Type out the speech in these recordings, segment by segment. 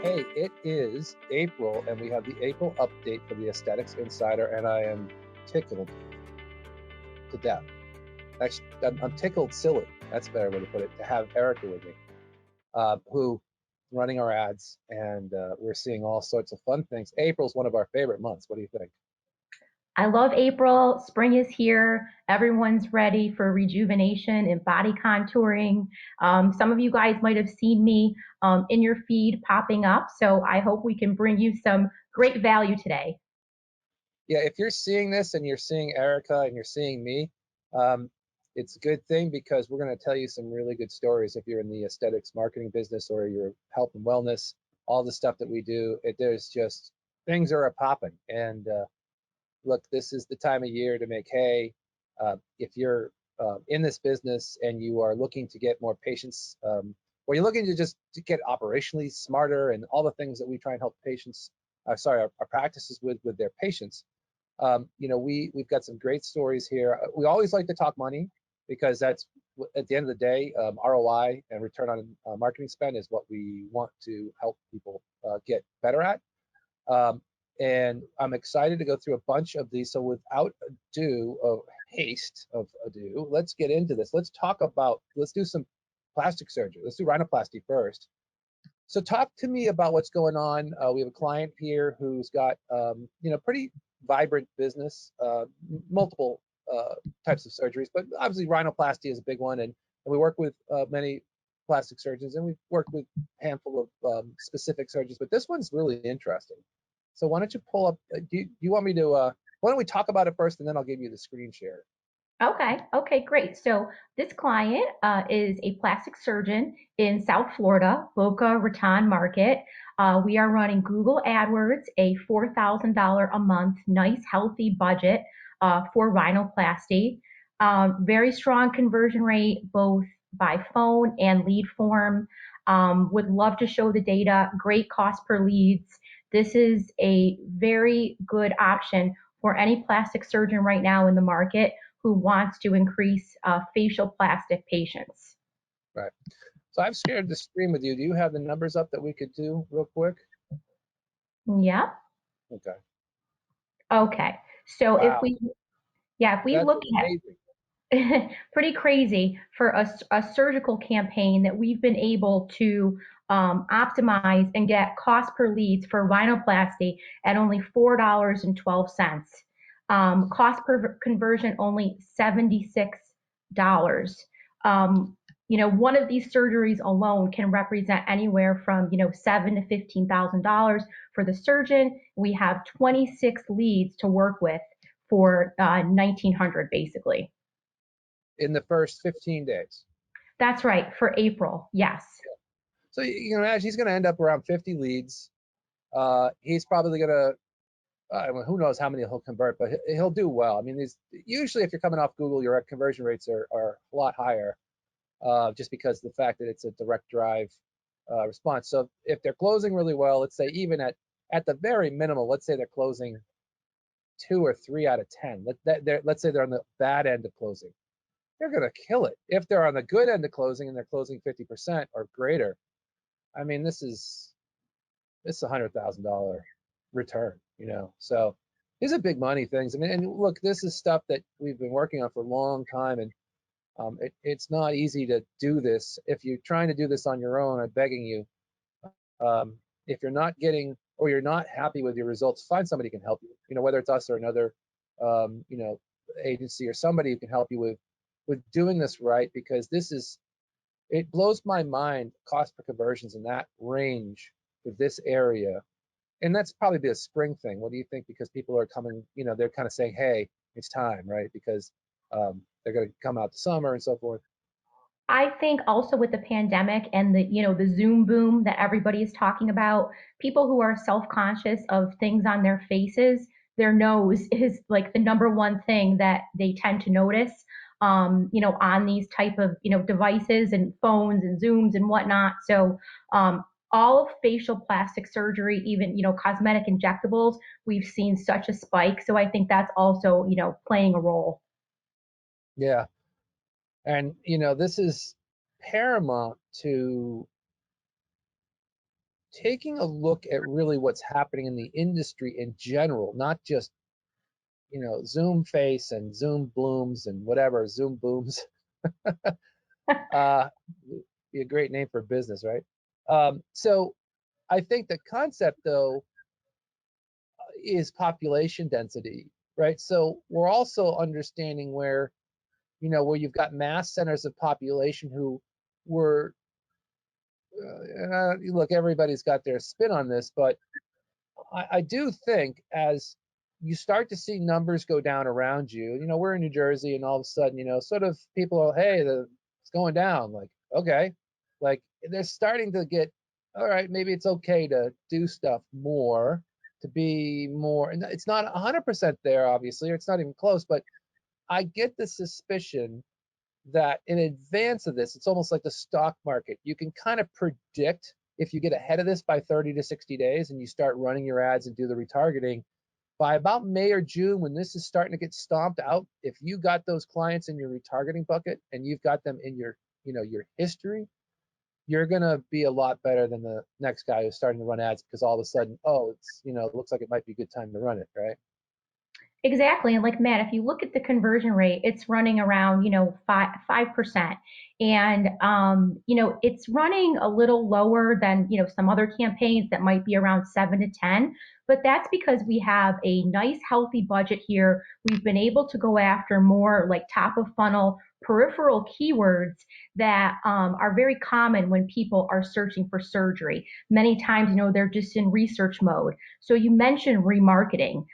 Hey, it is April, and we have the April update for the Aesthetics Insider, and I am tickled to death. Actually, I'm tickled silly. That's a better way to put it. To have Erica with me, who running our ads, and we're seeing all sorts of fun things. April's one of our favorite months. What do you think? I love April. Spring is here. Everyone's ready for rejuvenation and body contouring. Some of you guys might have seen me in your feed popping up. So I hope we can bring you some great value today. Yeah, if you're seeing this and you're seeing Erica and you're seeing me, um, it's a good thing because we're going to tell you some really good stories. If you're in the aesthetics marketing business or your health and wellness, all the stuff that we do, there's just things are a popping. And look, this is the time of year to make hay. If you're in this business and you are looking to get more patients, or you're looking to just to get operationally smarter and all the things that we try and help patients, our practices with their patients, we've got some great stories here. We always like to talk money because that's at the end of the day, ROI and return on marketing spend is what we want to help people get better at. Um, and I'm excited to go through a bunch of these. So without ado, let's get into this. Let's do some plastic surgery. Let's do rhinoplasty first. So talk to me about what's going on. We have a client here who's got, pretty vibrant business, multiple types of surgeries, but obviously rhinoplasty is a big one. And we work with many plastic surgeons, and we've worked with a handful of specific surgeons, but this one's really interesting. So why don't you pull up, do you want me to, why don't we talk about it first and then I'll give you the screen share. Okay, great. So this client is a plastic surgeon in South Florida, Boca Raton Market. We are running Google AdWords, a $4,000 a month, nice, healthy budget for rhinoplasty. Very strong conversion rate, both by phone and lead form. Would love to show the data. Great cost per leads. This is a very good option for any plastic surgeon right now in the market who wants to increase facial plastic patients. Right. So I've shared the screen with you. Do you have the numbers up that we could do real quick? Yeah. Okay. Okay. So Wow. if we That's look amazing. at pretty crazy for a surgical campaign that we've been able to optimize and get cost per leads for rhinoplasty at only $4.12. Cost per conversion only $76. One of these surgeries alone can represent anywhere from $7,000 to $15,000 for the surgeon. We have 26 leads to work with for 1,900 basically. In the first 15 days. That's right, for April, yes. So you can imagine he's going to end up around 50 leads. He's probably going to, who knows how many he'll convert, but he'll do well. I mean, usually if you're coming off Google, your conversion rates are a lot higher, just because of the fact that it's a direct drive response. So if they're closing really well, let's say even at the very minimal, let's say they're closing 2 or 3 out of 10. Let's say they're on the bad end of closing. They're going to kill it. If they're on the good end of closing and they're closing 50% or greater, I mean, this is $100,000 return, So these are big money things. I mean, and look, this is stuff that we've been working on for a long time, and it's not easy to do this. If you're trying to do this on your own, I'm begging you, if you're not getting or you're not happy with your results, find somebody who can help you. Whether it's us or another, agency or somebody who can help you with doing this right, because it blows my mind, cost per conversions in that range for this area. And that's probably be a spring thing. What do you think? Because people are coming, they're kind of saying, hey, it's time, right? Because they're going to come out the summer and so forth. I think also with the pandemic and the Zoom boom that everybody is talking about, people who are self-conscious of things on their faces, their nose is like the number one thing that they tend to notice, on these type of, devices and phones and Zooms and whatnot. So, all of facial plastic surgery, even, cosmetic injectables, we've seen such a spike. So I think that's also, playing a role. Yeah. And, this is paramount to taking a look at really what's happening in the industry in general, not just, Zoom face and Zoom blooms and whatever, Zoom booms. uh, be a great name for a business, right? So I think the concept, though, is population density, right? So we're also understanding where, where you've got mass centers of population who were, look, everybody's got their spin on this, but I do think as you start to see numbers go down around you, we're in New Jersey, and all of a sudden, sort of people are, hey, it's going down. Like, okay, like they're starting to get, all right, maybe it's okay to do stuff more, to be more, and it's not 100% there, obviously, or it's not even close, but I get the suspicion that in advance of this, it's almost like the stock market. You can kind of predict if you get ahead of this by 30 to 60 days and you start running your ads and do the retargeting. By about May or June, when this is starting to get stomped out, if you got those clients in your retargeting bucket and you've got them in your history, you're going to be a lot better than the next guy who's starting to run ads because all of a sudden, oh, it looks like it might be a good time to run it, right? Exactly. And like Matt, if you look at the conversion rate, it's running around, 5%. And, it's running a little lower than, some other campaigns that might be around 7 to 10. But that's because we have a nice, healthy budget here. We've been able to go after more like top of funnel peripheral keywords that are very common when people are searching for surgery. Many times, they're just in research mode. So you mentioned remarketing.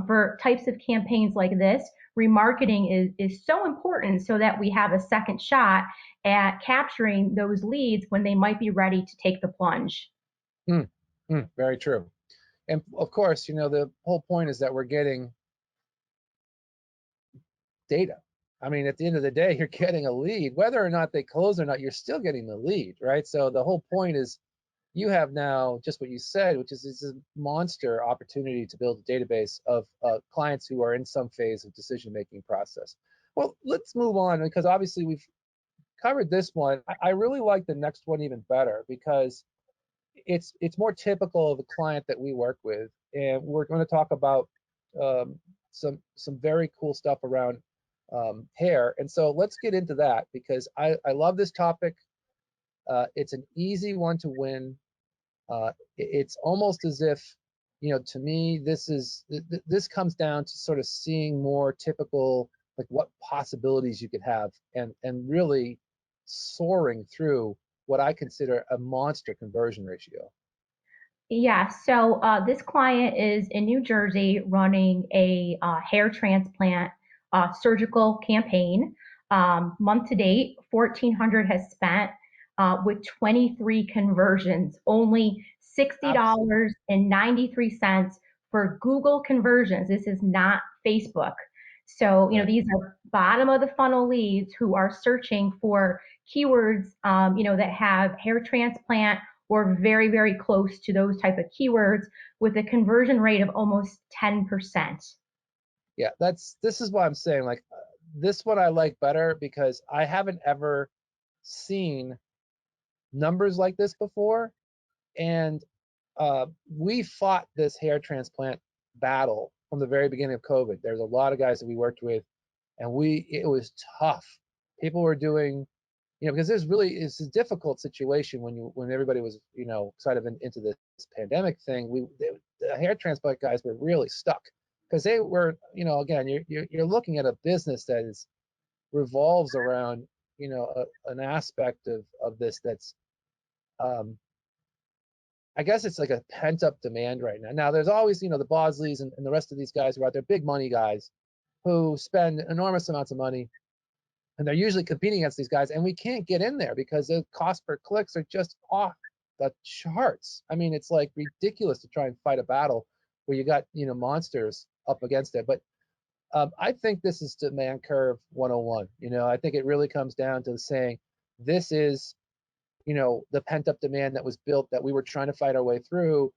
For types of campaigns like this, remarketing is so important so that we have a second shot at capturing those leads when they might be ready to take the plunge. Very true. And of course, the whole point is that we're getting data. I mean, at the end of the day, you're getting a lead. Whether or not they close or not, you're still getting the lead, right? So the whole point is you have now just what you said, which is this monster opportunity to build a database of clients who are in some phase of decision-making process. Well, let's move on because obviously we've covered this one. I really like the next one even better because it's more typical of the client that we work with, and we're going to talk about um, some very cool stuff around hair. And so let's get into that because I love this topic. It's an easy one to win. It's almost as if, to me, this comes down to sort of seeing more typical, like what possibilities you could have, and really soaring through what I consider a monster conversion ratio. Yeah, so this client is in New Jersey running a hair transplant surgical campaign. Month to date, 1,400 has spent with 23 conversions, only Absolutely. $60.93 for Google conversions. This is not Facebook. So, Right. these are bottom of the funnel leads who are searching for keywords, that have hair transplant or very, very close to those type of keywords with a conversion rate of almost 10%. Yeah, this is what I'm saying. Like this one I like better because I haven't ever seen numbers like this before. And we fought this hair transplant battle from the very beginning of COVID. There's a lot of guys that we worked with, and it was tough. People were doing, because it's a difficult situation when everybody was, kind of into this pandemic thing. The hair transplant guys were really stuck because they were, again, you're looking at a business that is revolves around, an aspect of this that's um, I guess it's like a pent up demand right now. Now there's always, the Bosleys and the rest of these guys who are out there, big money guys who spend enormous amounts of money, and they're usually competing against these guys, and we can't get in there because the cost per clicks are just off the charts. I mean, it's like ridiculous to try and fight a battle where you got, monsters up against it. But I think this is demand curve 101. I think it really comes down to saying this is the pent up demand that was built that we were trying to fight our way through,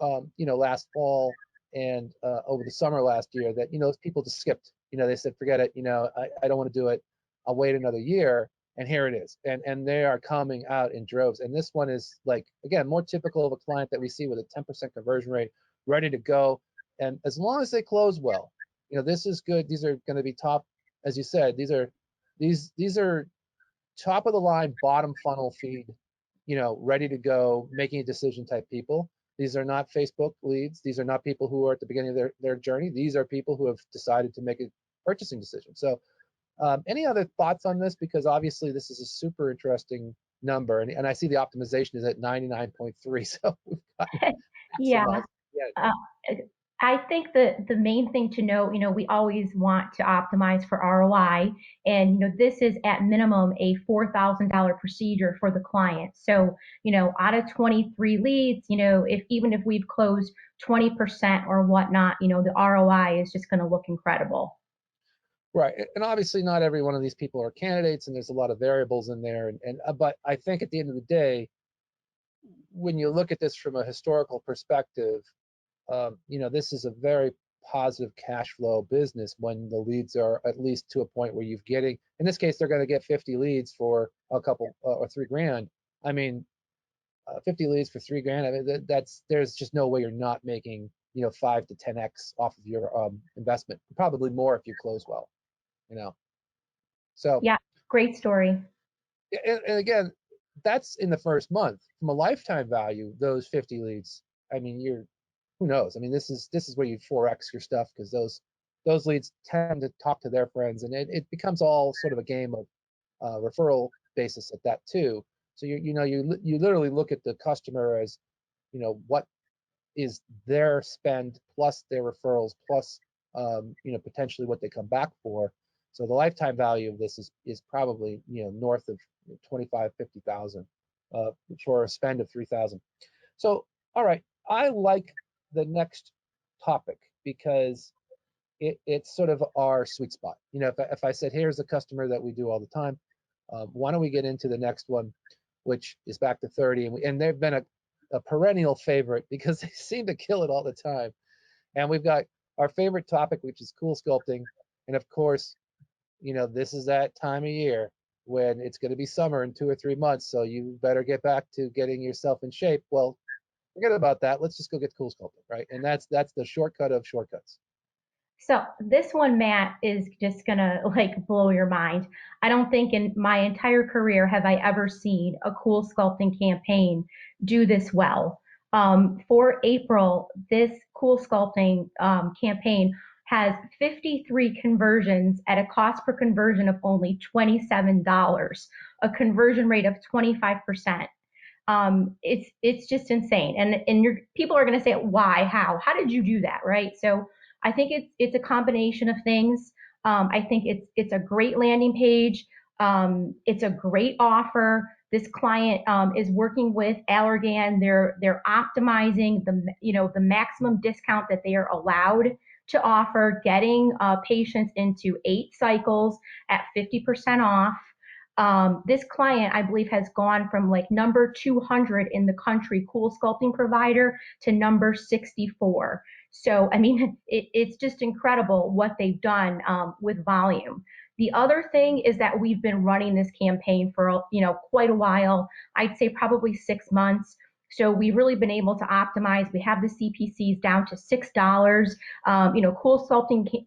last fall and over the summer last year that, people just skipped, they said, forget it. I don't want to do it. I'll wait another year. and here it is, and they are coming out in droves. And this one is like, again, more typical of a client that we see with a 10% conversion rate, ready to go. And as long as they close well, this is good. These are going to be top, as you said, these are top of the line, bottom funnel feed, ready to go, making a decision type people. These are not Facebook leads. These are not people who are at the beginning of their journey. These are people who have decided to make a purchasing decision. So any other thoughts on this? Because obviously this is a super interesting number, and I see the optimization is at 99.3, so we've gotten Yeah. maximized. Yeah, Uh, I think the main thing to note, we always want to optimize for ROI, and this is at minimum a $4,000 procedure for the client. So, out of 23 leads, if we've closed 20% or whatnot, the ROI is just going to look incredible. right. And obviously not every one of these people are candidates, and there's a lot of variables in there. And but I think at the end of the day, when you look at this from a historical perspective, this is a very positive cash flow business when the leads are at least to a point where you're getting, in this case, they're going to get 50 leads for a couple or $3,000. I mean, 50 leads for $3,000. I mean, there's just no way you're not making 5 to 10x off of your investment. Probably more if you close well. So Yeah, great story. and again, that's in the first month. From a lifetime value, those 50 leads, I mean, who knows? I mean, this is where you 4x your stuff, because those leads tend to talk to their friends, and it becomes all sort of a game of referral basis at that too. So you literally look at the customer as, what is their spend plus their referrals plus potentially what they come back for. So the lifetime value of this is probably north of 25, 50,000 for a spend of 3,000. So all right, I like the next topic because it's sort of our sweet spot. If I said, here's a customer that we do all the time, why don't we get into the next one, which is back to 30, and they've been a perennial favorite because they seem to kill it all the time. And we've got our favorite topic, which is Coolsculpting, and of course, this is that time of year when it's going to be summer in 2 or 3 months, so you better get back to getting yourself in shape. Well, forget about that. Let's just go get Coolsculpting, right? And that's the shortcut of shortcuts. So this one, Matt, is just gonna like blow your mind. I don't think in my entire career have I ever seen a Coolsculpting campaign do this well. For April, this Coolsculpting campaign has 53 conversions at a cost per conversion of only $27, a conversion rate of 25%. It's just insane. And people are going to say, why, how did you do that, right? So I think it's a combination of things. I think it's a great landing page. It's a great offer. This client is working with Allergan. They're optimizing the maximum discount that they are allowed to offer, getting patients into 8 cycles at 50% off. This client, I believe, has gone from like number 200 in the country Coolsculpting provider to number 64. So, I mean, it's just incredible what they've done with volume. The other thing is that we've been running this campaign for quite a while. I'd say probably 6 months. So we've really been able to optimize. We have the CPCs down to $6. Coolsculpting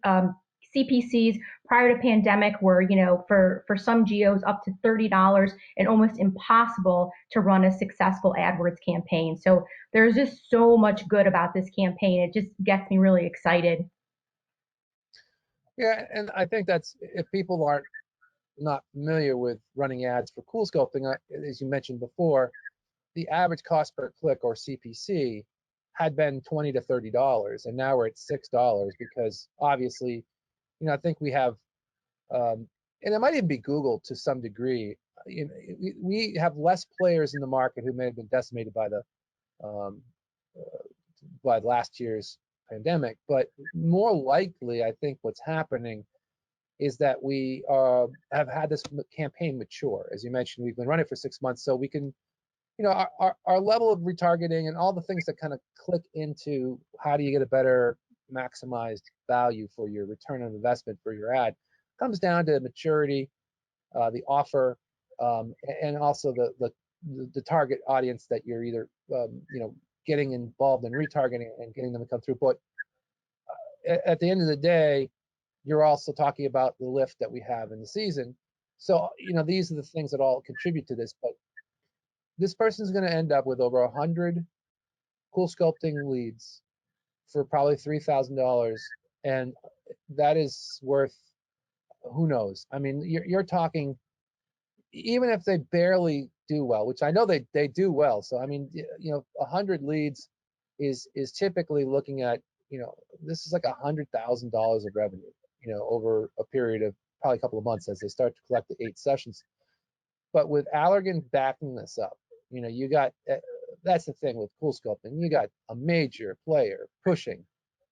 CPCs prior to pandemic were, for some geos up to $30 and almost impossible to run a successful AdWords campaign. So there's just so much good about this campaign. It just gets me really excited. Yeah, and I think that's, if people aren't not familiar with running ads for Coolsculpting, as you mentioned before, the average cost per click, or CPC, had been $20 to $30, and now we're at $6 because obviously, I think we have, and it might even be Google to some degree. We have less players in the market who may have been decimated um, by last year's pandemic, but more likely, I think what's happening is that we have had this campaign mature. As you mentioned, we've been running for 6 months, so we can, our level of retargeting and all the things that kind of click into how do you get a better maximized value for your return on investment for your ad comes down to maturity, the offer, and also the target audience that you're either getting involved in retargeting and getting them to come through. But at the end of the day, you're also talking about the lift that we have in the season. So these are the things that all contribute to this. But this person's going to end up with over 100 Coolsculpting leads for probably $3,000, and that is worth, who knows? I mean, you're talking, even if they barely do well, which I know they do well. So I mean, 100 leads is typically looking at, this is like $100,000 of revenue, over a period of probably a couple of months as they start to collect the 8 sessions. But with Allergan backing this up, you got, that's the thing with Coolsculpting, you got a major player pushing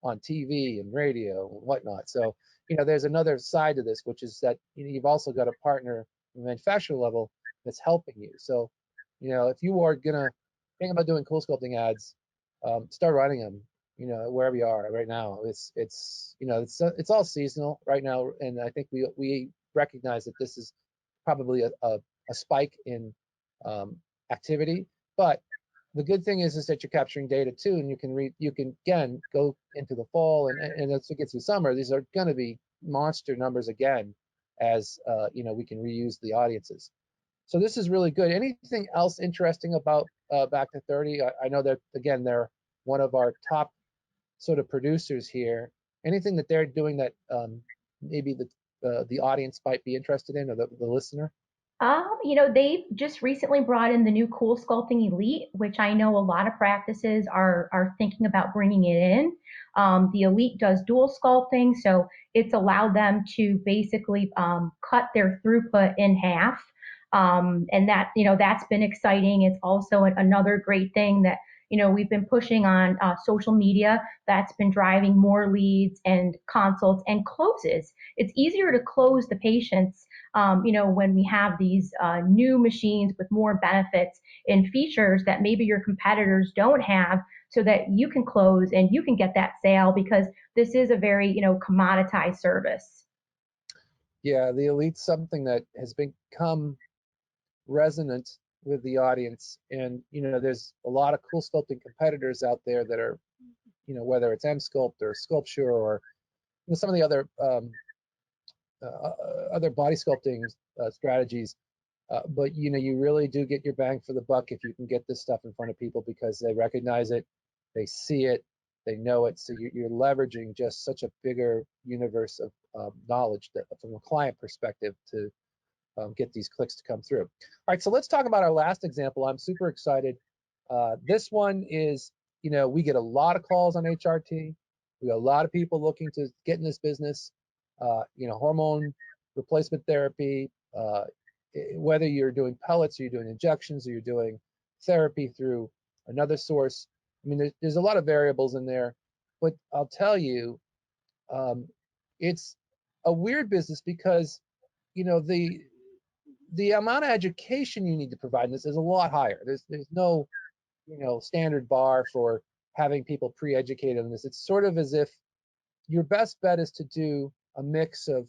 on TV and radio and whatnot. So there's another side to this, which is that you've also got a partner at the manufacturer level that's helping you. So if you are gonna think about doing Coolsculpting ads, start running them, wherever you are right now. It's all seasonal right now, and I think we recognize that this is probably a spike in activity. But the good thing is that you're capturing data too, and you can again go into the fall, and as it gets to summer, these are going to be monster numbers again, as we can reuse the audiences. So this is really good. Anything else interesting about Back to 30? I know that again they're one of our top sort of producers here. Anything that they're doing that maybe the audience might be interested in, or the listener? They've just recently brought in the new Coolsculpting Elite, which I know a lot of practices are thinking about bringing it in. The Elite does dual sculpting, so it's allowed them to basically cut their throughput in half. And that's been exciting. It's also another great thing that we've been pushing on social media. That's been driving more leads and consults and closes. It's easier to close the patients, when we have these new machines with more benefits and features that maybe your competitors don't have, so that you can close and you can get that sale, because this is a very commoditized service. Yeah, the Elite's something that has become resonant with the audience, and there's a lot of Coolsculpting competitors out there that are, whether it's Emsculpt or Sculpture or some of the other body sculpting strategies. But you really do get your bang for the buck if you can get this stuff in front of people, because they recognize it, they see it, they know it. So you're leveraging just such a bigger universe of knowledge that, from a client perspective, to get these clicks to come through. All right, so let's talk about our last example. I'm super excited. This one is, we get a lot of calls on HRT. We got a lot of people looking to get in this business. Hormone replacement therapy, whether you're doing pellets or you're doing injections or you're doing therapy through another source. I mean, there's a lot of variables in there, but I'll tell you, it's a weird business because, the amount of education you need to provide in this is a lot higher. There's no, standard bar for having people pre-educated on this. It's sort of as if your best bet is to do a mix of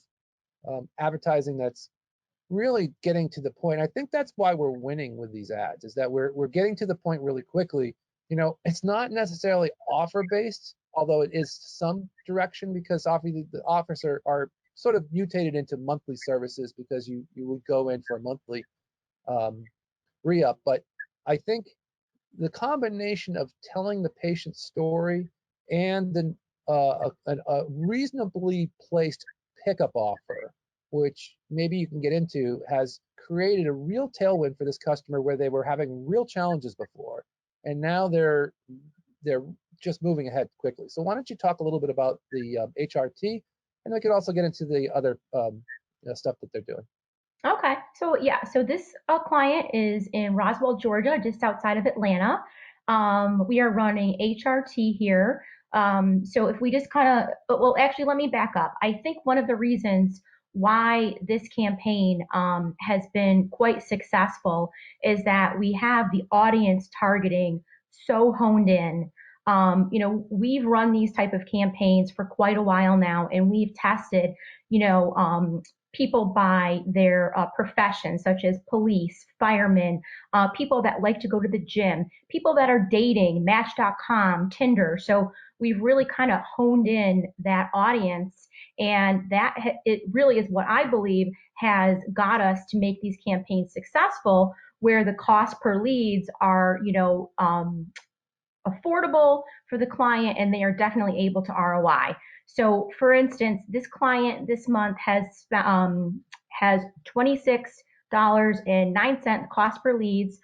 advertising that's really getting to the point. I think that's why we're winning with these ads, is that we're getting to the point really quickly. It's not necessarily offer based, although it is some direction, because obviously the offers are sort of mutated into monthly services, because you would go in for a monthly re-up. But I think the combination of telling the patient's story and then a reasonably placed pickup offer, which maybe you can get into, has created a real tailwind for this customer, where they were having real challenges before, and now they're just moving ahead quickly. So why don't you talk a little bit about the HRT, and we could also get into the other stuff that they're doing. Okay, so yeah, so this client is in Roswell, Georgia, just outside of Atlanta. We are running HRT here. So if we just kind of, well, actually, let me back up. I think one of the reasons why this campaign has been quite successful is that we have the audience targeting so honed in. We've run these type of campaigns for quite a while now, and we've tested, people by their profession, such as police, firemen, people that like to go to the gym, people that are dating, Match.com, Tinder. So we've really kind of honed in that audience, and it really is what I believe has got us to make these campaigns successful, where the cost per leads are, affordable for the client, and they are definitely able to ROI. So, for instance, this client this month has $26.09 cost per leads,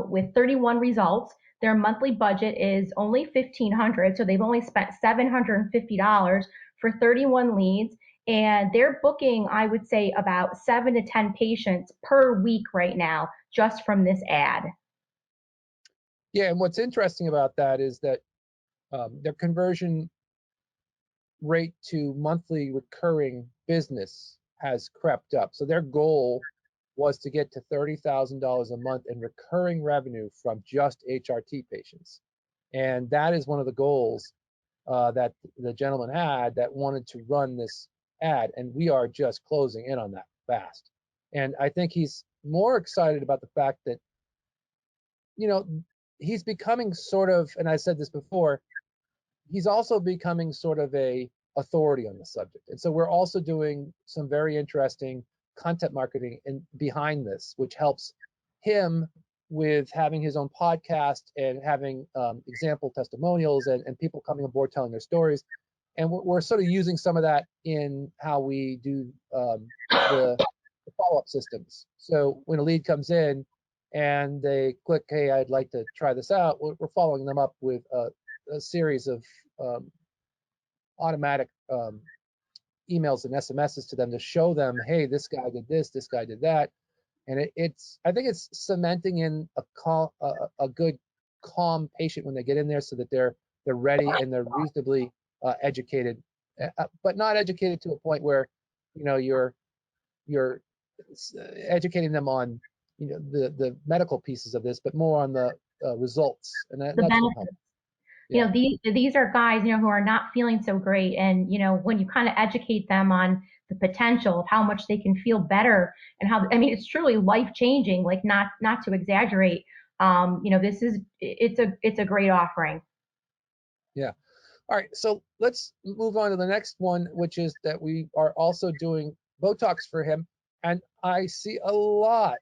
with 31 results. Their monthly budget is only $1,500, so they've only spent $750 for 31 leads, and they're booking, I would say, about 7 to 10 patients per week right now, just from this ad. Yeah, and what's interesting about that is that their conversion rate to monthly recurring business has crept up. So their goal was to get to $30,000 a month in recurring revenue from just HRT patients. And that is one of the goals that the gentleman had that wanted to run this ad. And we are just closing in on that fast. And I think he's more excited about the fact that, you know, he's becoming sort of, and I said this before, he's also becoming sort of a authority on the subject. And so we're also doing some very interesting content marketing behind this, which helps him with having his own podcast and having example testimonials and people coming aboard telling their stories. And we're sort of using some of that in how we do the follow-up systems. So when a lead comes in and they click, hey, I'd like to try this out, we're following them up with a series of automatic emails and SMSs to them to show them, hey, this guy did this guy did that, and I think it's cementing in a good calm patient when they get in there, so that they're ready and they're reasonably educated, but not educated to a point where you're educating them on the medical pieces of this, but more on the results, and The that's what benefits. helps. Yeah. These are guys, who are not feeling so great. And, when you kind of educate them on the potential of how much they can feel better, and how, I mean, it's truly life changing, like not to exaggerate. It's a great offering. Yeah. All right, so let's move on to the next one, which is that we are also doing Botox for him. And I see a lot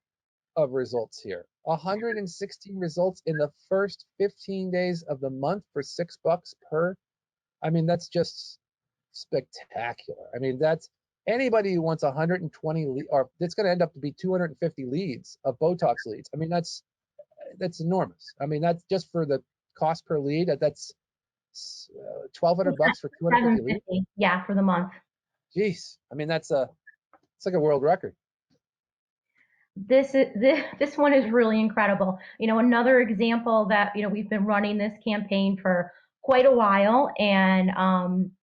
of results here. 116 results in the first 15 days of the month for $6 per. I mean, that's just spectacular. I mean, that's anybody who wants 120 or it's going to end up to be 250 leads of Botox leads. I mean, that's enormous. I mean, that's just for the cost per lead. That's $1,200 for 250 leads. 750, yeah, for the month. Jeez, I mean it's like a world record. This one is really incredible. Another example that, we've been running this campaign for quite a while, and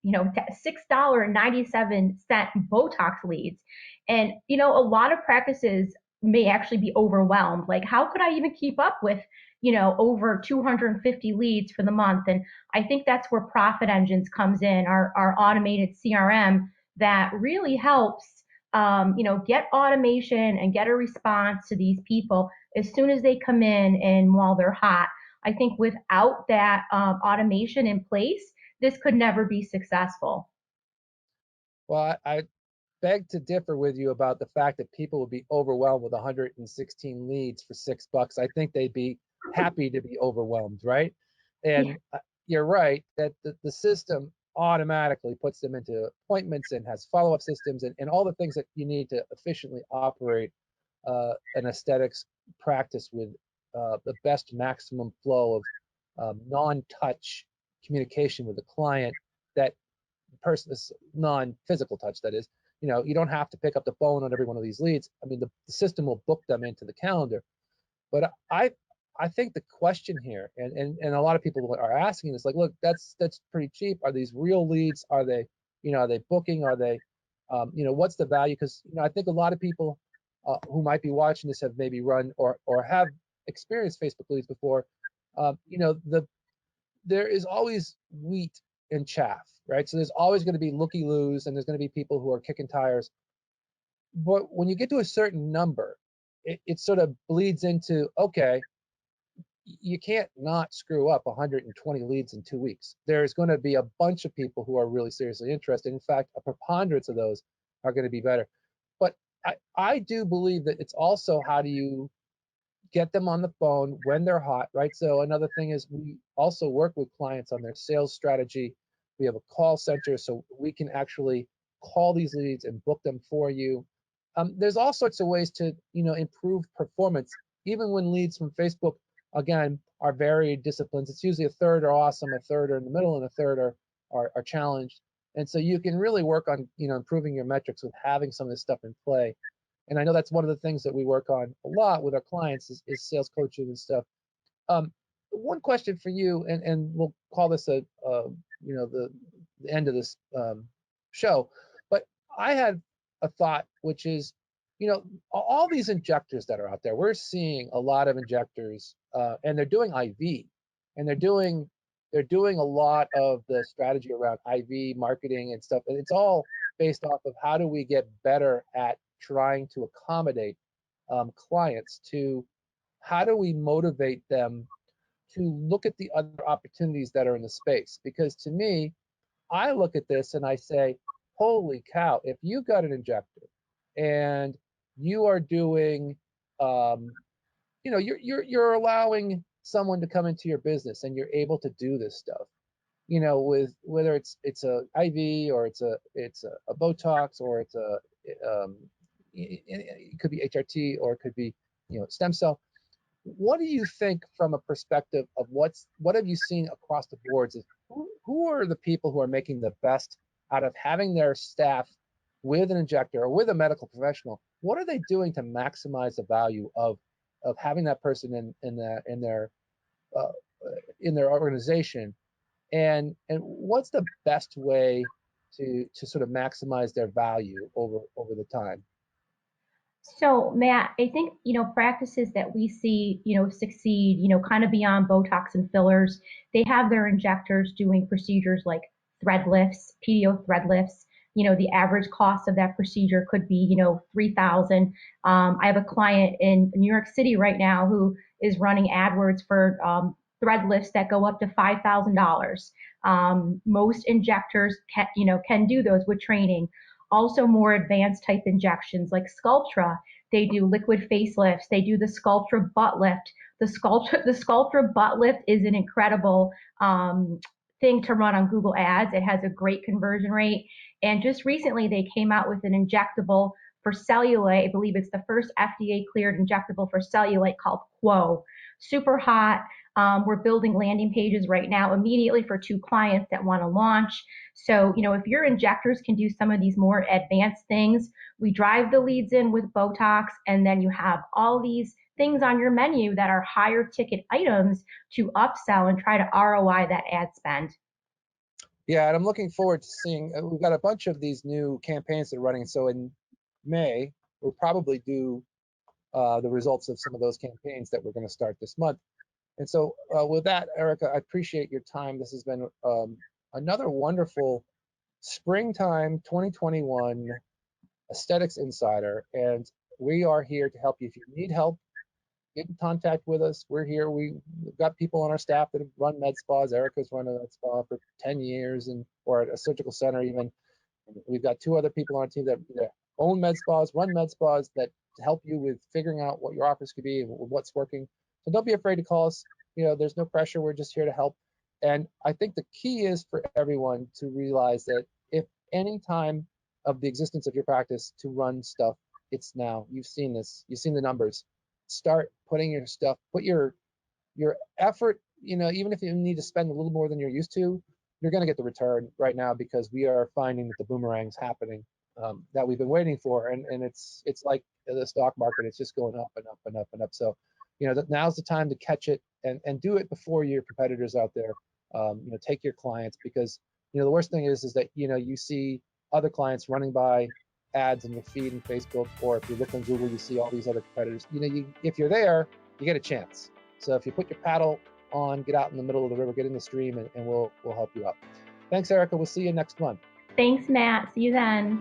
$6.97 Botox leads. And a lot of practices may actually be overwhelmed. Like, how could I even keep up with, over 250 leads for the month? And I think that's where Profit Engines comes in, our automated CRM that really helps, get automation and get a response to these people as soon as they come in and while they're hot. I think without that automation in place, this could never be successful. Well, I beg to differ with you about the fact that people would be overwhelmed with 116 leads for $6. I think they'd be happy to be overwhelmed, right? Yeah. And you're right that the system automatically puts them into appointments and has follow-up systems and all the things that you need to efficiently operate an aesthetics practice with the best maximum flow of non-touch communication with the client, that person is non-physical touch, that is. You don't have to pick up the phone on every one of these leads. I mean, the system will book them into the calendar. But I think the question here, and a lot of people are asking is like, look, that's pretty cheap. Are these real leads? Are they, are they booking? Are they, what's the value? Because I think a lot of people who might be watching this have maybe run or have experienced Facebook leads before. There is always wheat and chaff, right? So there's always going to be looky-loos, and there's going to be people who are kicking tires. But when you get to a certain number, it sort of bleeds into, okay, you can't not screw up 120 leads in 2 weeks. There's going to be a bunch of people who are really seriously interested. In fact, a preponderance of those are going to be better. But I do believe that it's also, how do you get them on the phone when they're hot, right? So another thing is, we also work with clients on their sales strategy. We have a call center, so we can actually call these leads and book them for you. There's all sorts of ways to, improve performance, even when leads from Facebook, again, are varied disciplines. It's usually a third are awesome, a third are in the middle, and a third are challenged. And so you can really work on, improving your metrics with having some of this stuff in play. And I know that's one of the things that we work on a lot with our clients is sales coaching and stuff. Um, One question for you, and we'll call this the end of this show, but I had a thought, which is, all these injectors that are out there, we're seeing a lot of injectors, and they're doing IV, and they're doing a lot of the strategy around IV marketing and stuff, and it's all based off of how do we get better at trying to accommodate clients, to how do we motivate them to look at the other opportunities that are in the space. Because to me, I look at this and I say, holy cow, if you've got an injector and you are doing, you're allowing someone to come into your business and you're able to do this stuff, with whether it's a IV, or it's a Botox, or it could be HRT, or it could be, stem cell. What do you think from a perspective of what have you seen across the boards? Is who are the people who are making the best out of having their staff with an injector or with a medical professional? What are they doing to maximize the value of having that person uh, in their organization? And what's the best way to sort of maximize their value over the time? So, Matt, I think, practices that we see, succeed, kind of beyond Botox and fillers, they have their injectors doing procedures like thread lifts, PDO thread lifts. The average cost of that procedure could be, 3,000. I have a client in New York City right now who is running AdWords for thread lifts that go up to $5,000. Most injectors can do those with training. Also, more advanced type injections like Sculptra. They do liquid facelifts. They do the Sculptra butt lift. The Sculptra butt lift is an incredible thing to run on Google Ads. It has a great conversion rate. And just recently, they came out with an injectable for cellulite. I believe it's the first FDA cleared injectable for cellulite called Quo. Super hot. We're building landing pages right now immediately for 2 clients that want to launch. So, if your injectors can do some of these more advanced things, we drive the leads in with Botox, and then you have all these things on your menu that are higher ticket items to upsell and try to ROI that ad spend. Yeah, and I'm looking forward to seeing. We've got a bunch of these new campaigns that are running. So in May, we'll probably do the results of some of those campaigns that we're going to start this month. And so with that, Erica, I appreciate your time. This has been another wonderful springtime 2021 aesthetics insider, and we are here to help you. If you need help, get in contact with us. We're here. We've got people on our staff that have run med spas. Erica's run a med spa for 10 years, or at a surgical center even. And we've got 2 other people on our team that own med spas, run med spas, that to help you with figuring out what your offers could be and what's working. So don't be afraid to call us. There's no pressure. We're just here to help. And I think the key is for everyone to realize that if any time of the existence of your practice to run stuff, it's now. You've seen this. You've seen the numbers. Start putting your stuff, put your effort, even if you need to spend a little more than you're used to, you're going to get the return right now, because we are finding that the boomerang's happening, that we've been waiting for. And it's like the stock market, it's just going up and up and up and up. So, now's the time to catch it, and do it before your competitors out there, take your clients, because, the worst thing is that, you see other clients running by ads in your feed in Facebook, or if you look on Google, you see all these other competitors. If you're there, you get a chance. So if you put your paddle on, get out in the middle of the river, get in the stream, and we'll help you out. Thanks, Erica. We'll see you next month. Thanks, Matt. See you then.